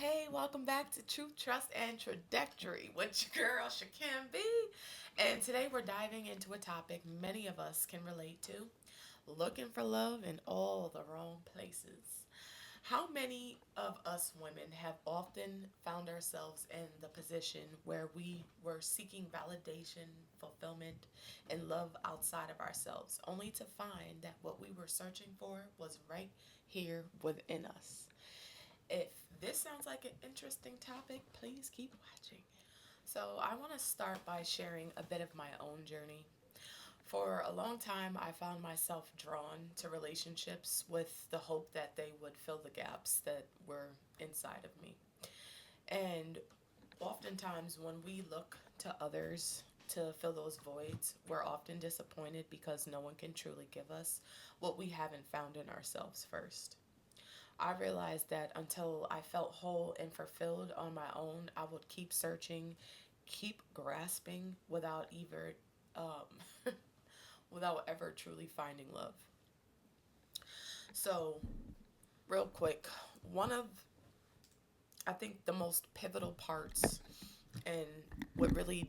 Hey, welcome back to Truth, Trust, and Trajectory with your girl, Shakim B. And today we're diving into a topic many of us can relate to looking for love in all the wrong places. How many of us women have often found ourselves in the position where we were seeking validation, fulfillment, and love outside of ourselves, only to find that what we were searching for was right here within us? If this sounds like an interesting topic, please keep watching. So, I want to start by sharing a bit of my own journey. For a long time, I found myself drawn to relationships with the hope that they would fill the gaps that were inside of me. And oftentimes, when we look to others to fill those voids, we're often disappointed because no one can truly give us what we haven't found in ourselves first. I realized that until I felt whole and fulfilled on my own, I would keep searching, keep grasping um, without ever truly finding love. So, real quick, one of I think the most pivotal parts and what really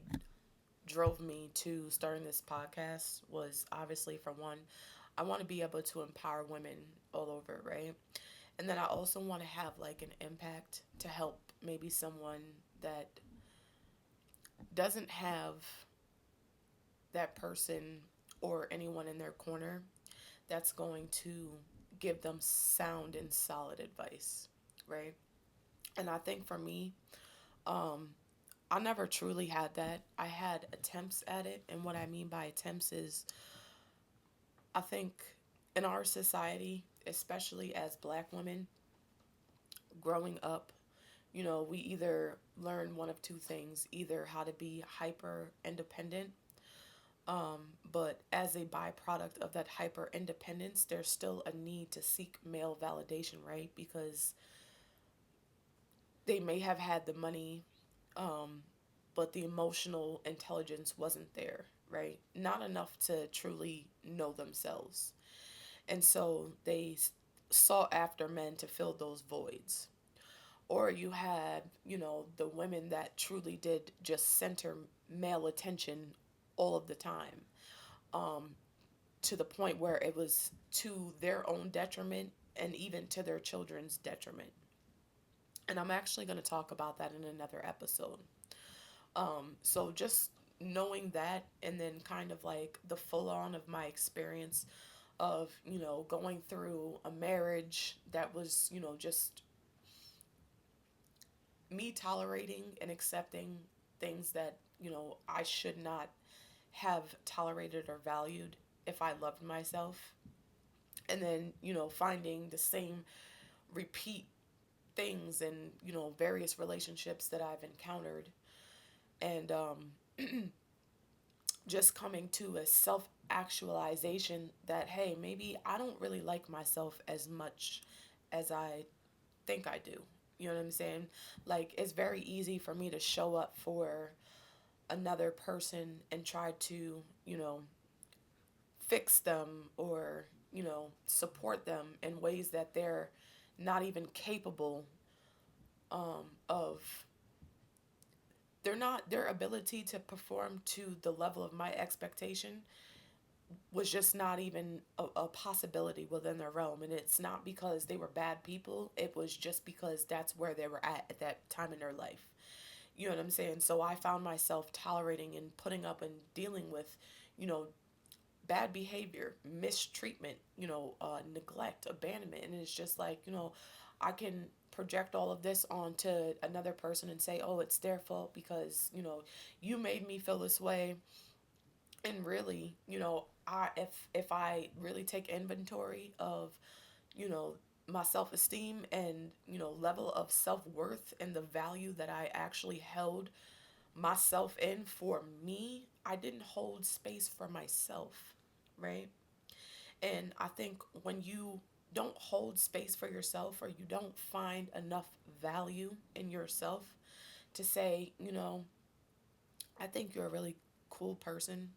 drove me to starting this podcast was obviously for one, I want to be able to empower women all over, right? And then I also want to have like an impact to help maybe someone that doesn't have that person or anyone in their corner that's going to give them sound and solid advice, right? And I think for me, um, I never truly had that. I had attempts at it, and what I mean by attempts is I think in our society, especially as black women, growing up, we either learn one of two things, either how to be hyper independent, but as a byproduct of that hyper independence, there's still a need to seek male validation, right? Because they may have had the money, um, but the emotional intelligence wasn't there, right? Not enough to truly know themselves. And so they sought after men to fill those voids. Or you had, the women that truly did just center male attention all of the time, um, to the point where it was to their own detriment and even to their children's detriment. And I'm actually going to talk about that in another episode. So just knowing that, and then kind of like the full on of my experience of, going through a marriage that was, just me tolerating and accepting things that, I should not have tolerated or valued if I loved myself. And then, finding the same repeat things in, various relationships that I've encountered. And just coming to a self actualization that, hey, maybe I don't really like myself as much as I think I do. You know what I'm saying? Like, it's very easy for me to show up for another person and try to, fix them or, support them in ways that they're not even capable of. They're not, their ability to perform to the level of my expectation was just not even a possibility within their realm. And it's not because they were bad people, it was just because that's where they were at that time in their life. You know what I'm saying? So I found myself tolerating and putting up and dealing with, you know, bad behavior, mistreatment, neglect, abandonment. And it's just like, I can project all of this onto another person and say, oh, it's their fault because, you made me feel this way. And really, if I really take inventory of, you know, my self-esteem and, level of self-worth and the value that I actually held myself in for me, I didn't hold space for myself, right? And I think when you don't hold space for yourself or you don't find enough value in yourself to say, I think you're a really cool person,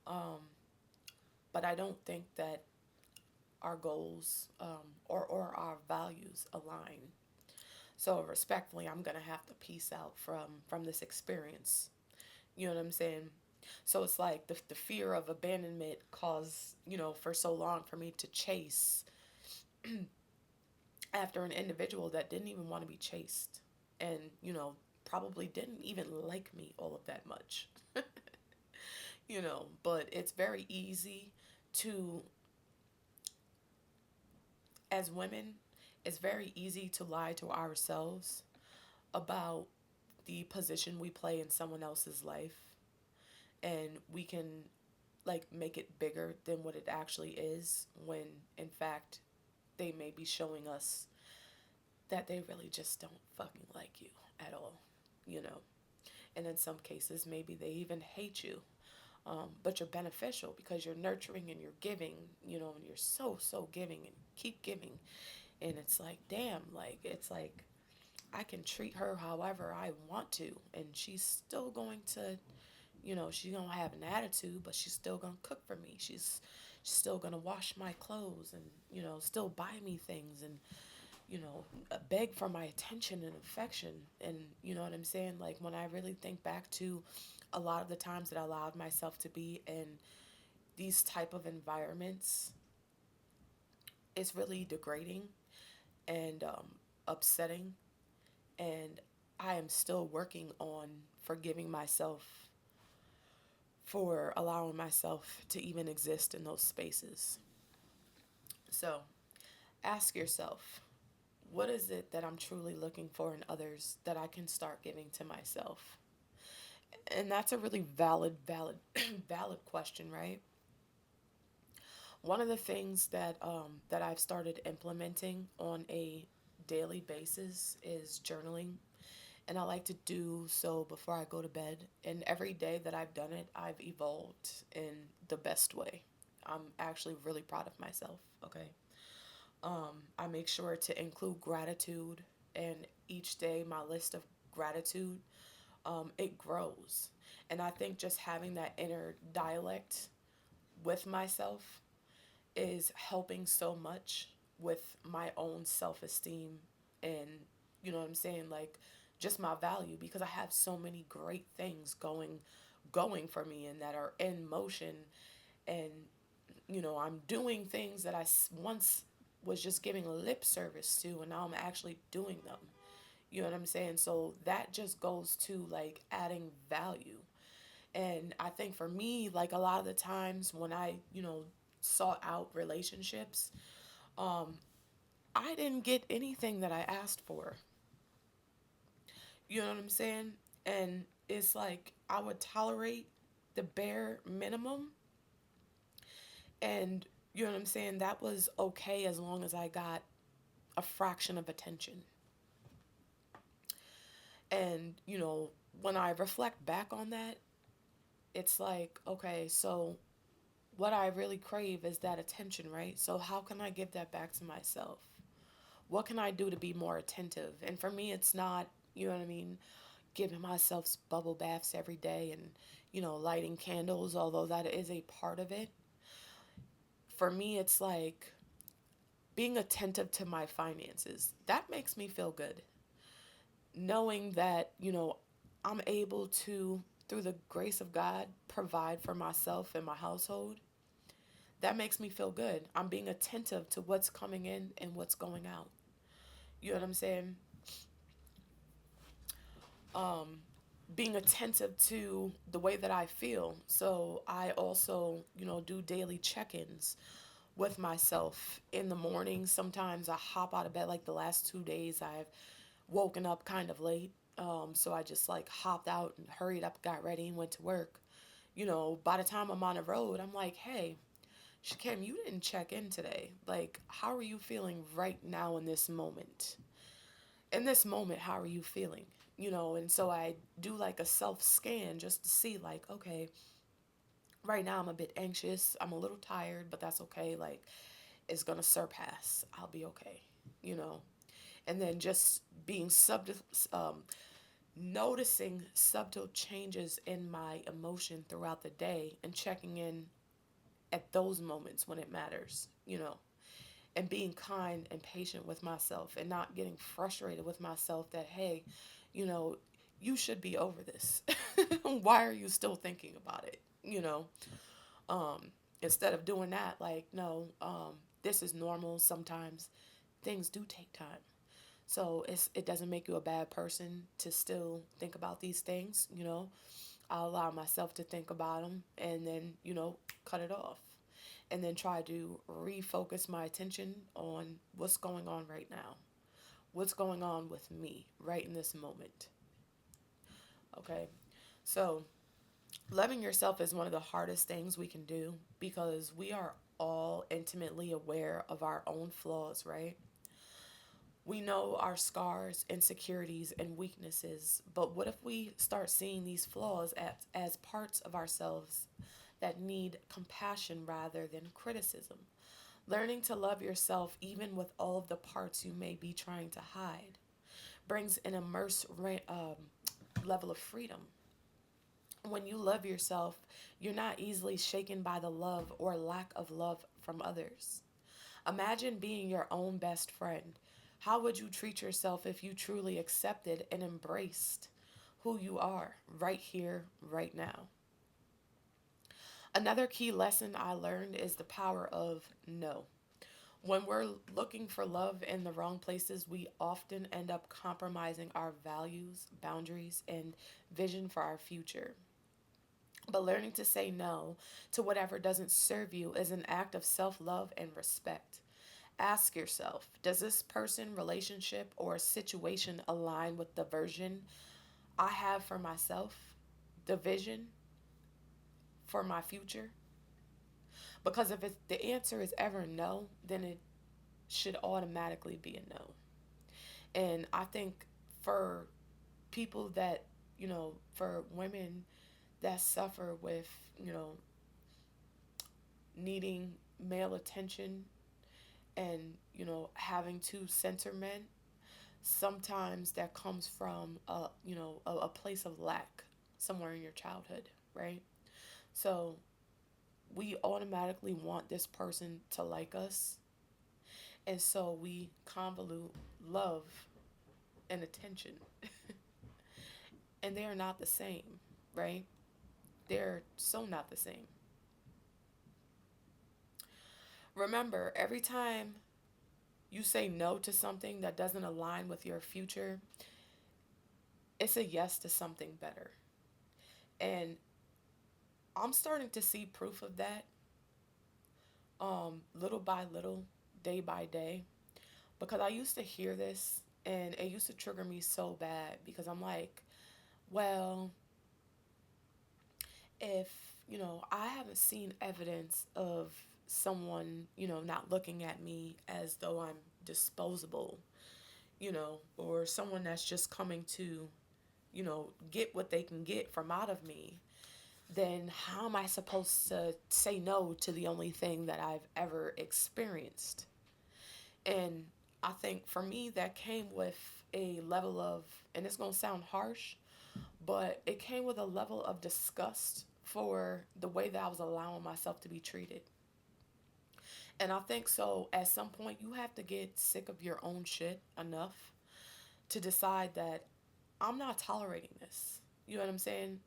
um, but I don't think that our goals or our values align. So respectfully, I'm gonna have to peace out from this experience. You know what I'm saying? So it's like the fear of abandonment caused, for so long for me to chase after an individual that didn't even want to be chased, and probably didn't even like me all of that much. But it's very easy to, as women, it's very easy to lie to ourselves about the position we play in someone else's life, and we can like make it bigger than what it actually is, when in fact they may be showing us that they really just don't fucking like you at all, you know. And in some cases, maybe they even hate you. But you're beneficial because you're nurturing and you're giving, and you're so, so giving and keep giving. And it's like, damn, like, it's like I can treat her however I want to. And she's still going to, she's going to have an attitude, but she's still going to cook for me. She's still going to wash my clothes and, still buy me things and, beg for my attention and affection. And you know what I'm saying? Like, when I really think back to a lot of the times that I allowed myself to be in these type of environments, it's really degrading and upsetting. And I am still working on forgiving myself for allowing myself to even exist in those spaces. So ask yourself, what is it that I'm truly looking for in others that I can start giving to myself? And that's a really valid, valid question, right? One of the things that I've started implementing on a daily basis is journaling, and I like to do so before I go to bed. And every day that I've done it, I've evolved in the best way. I'm actually really proud of myself. Okay, I make sure to include gratitude, and each day my list of gratitude, it grows. And I think just having that inner dialect with myself is helping so much with my own self esteem, and you know what I'm saying, like just my value, because I have so many great things going for me and that are in motion. And I'm doing things that once was just giving lip service to, and now I'm actually doing them. You know what I'm saying? So that just goes to like adding value. And I think for me, like a lot of the times when I, sought out relationships, um, I didn't get anything that I asked for. You know what I'm saying? And it's like I would tolerate the bare minimum. And you know what I'm saying? That was okay as long as I got a fraction of attention. And, when I reflect back on that, it's like, okay, so what I really crave is that attention, right? So how can I give that back to myself? What can I do to be more attentive? And for me, it's not, you know what I mean, giving myself bubble baths every day and, lighting candles, although that is a part of it. For me, it's like being attentive to my finances. That makes me feel good. Knowing that, I'm able to, through the grace of God, provide for myself and my household. That makes me feel good. I'm being attentive to what's coming in and what's going out. You know what I'm saying? Um, Being attentive to the way that I feel. So I also, do daily check ins with myself in the morning. Sometimes I hop out of bed, like the last 2 days, I've woken up kind of late. So I just like hopped out and hurried up, got ready, and went to work. By the time I'm on the road, I'm like, hey, Shakim, you didn't check in today. Like, how are you feeling right now in this moment? In this moment, how are you feeling? And so I do like a self scan just to see, like, okay, right now I'm a bit anxious. I'm a little tired, but that's okay. Like, it's going to surpass. I'll be okay, you know? And then just being noticing subtle changes in my emotion throughout the day and checking in at those moments when it matters. and being kind and patient with myself and not getting frustrated with myself that, hey, you know, you should be over this. Why are you still thinking about it? Um, Instead of doing that, like, no, this is normal. Sometimes things do take time. So it doesn't make you a bad person to still think about these things. I'll allow myself to think about them and then, cut it off. And then try to refocus my attention on what's going on right now. What's going on with me right in this moment. Okay. So, loving yourself is one of the hardest things we can do because we are all intimately aware of our own flaws, right? We know our scars, insecurities, and weaknesses, but what if we start seeing these flaws as parts of ourselves that need compassion rather than criticism? Learning to love yourself, even with all of the parts you may be trying to hide, brings an level of freedom. When you love yourself, you're not easily shaken by the love or lack of love from others. Imagine being your own best friend. How would you treat yourself if you truly accepted and embraced who you are right here, right now? Another key lesson I learned is the power of no. When we're looking for love in the wrong places, we often end up compromising our values, boundaries, and vision for our future. But learning to say no to whatever doesn't serve you is an act of self love and respect. Ask yourself, does this person, relationship, or situation align with the version I have for myself, the vision for my future? Because if the answer is ever no, then it should automatically be a no. And I think for people that, for women that suffer with, you know, needing male attention and, having to center men, sometimes that comes from a place of lack somewhere in your childhood, right? So we automatically want this person to like us, and so we convolute love and attention, and they are not the same, right? They're so not the same. Remember, every time you say no to something that doesn't align with your future, it's a yes to something better. And I'm starting to see proof of that, little by little, day by day, because I used to hear this and it used to trigger me so bad because I'm like, well, if, I haven't seen evidence of someone, not looking at me as though I'm disposable, or someone that's just coming to, get what they can get from out of me, then how am I supposed to say no to the only thing that I've ever experienced? And I think for me, that came with a level of, and it's going to sound harsh, but it came with a level of disgust for the way that I was allowing myself to be treated. And I think so, at some point, you have to get sick of your own shit enough to decide that I'm not tolerating this. You know what I'm saying?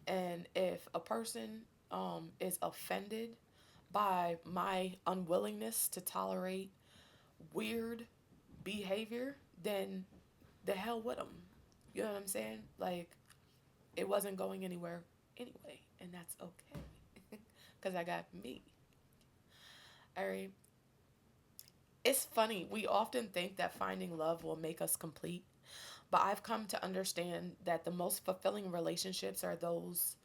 And if a person is offended by my unwillingness to tolerate weird behavior, then the hell with them. You know what I'm saying? Like, it wasn't going anywhere anyway, and that's okay. Because I got me. All right. It's funny. We often think that finding love will make us complete, but I've come to understand that the most fulfilling relationships are those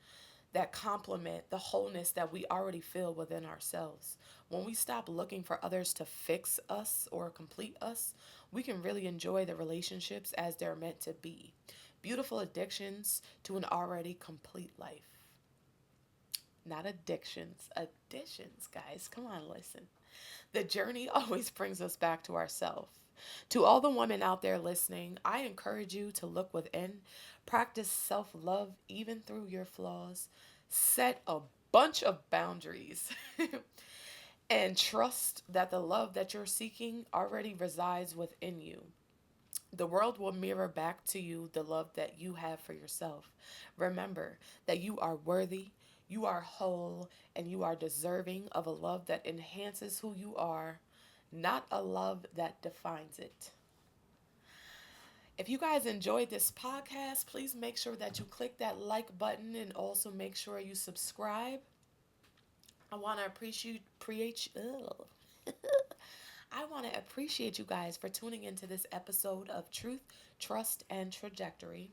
that complement the wholeness that we already feel within ourselves. When we stop looking for others to fix us or complete us, we can really enjoy the relationships as they're meant to be. Beautiful addictions to an already complete life. Not addictions, additions, guys. Come on, listen. The journey always brings us back to ourselves. To all the women out there listening, I encourage you to look within, practice self love even through your flaws, set a bunch of boundaries, and trust that the love that you're seeking already resides within you. The world will mirror back to you the love that you have for yourself. Remember that you are worthy, you are whole, and you are deserving of a love that enhances who you are, not a love that defines it. If you guys enjoyed this podcast, please make sure that you click that like button and also make sure you subscribe. I want to I want to appreciate you guys for tuning into this episode of Truth, Trust, and Trajectory.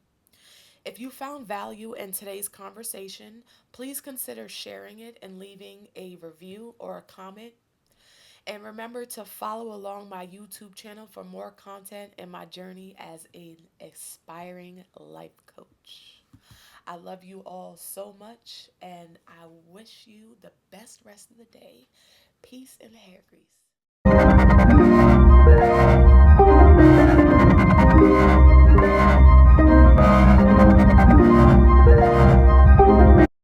If you found value in today's conversation, please consider sharing it and leaving a review or a comment. And remember to follow along my YouTube channel for more content in my journey as an aspiring life coach. I love you all so much, and I wish you the best rest of the day. Peace and hair grease.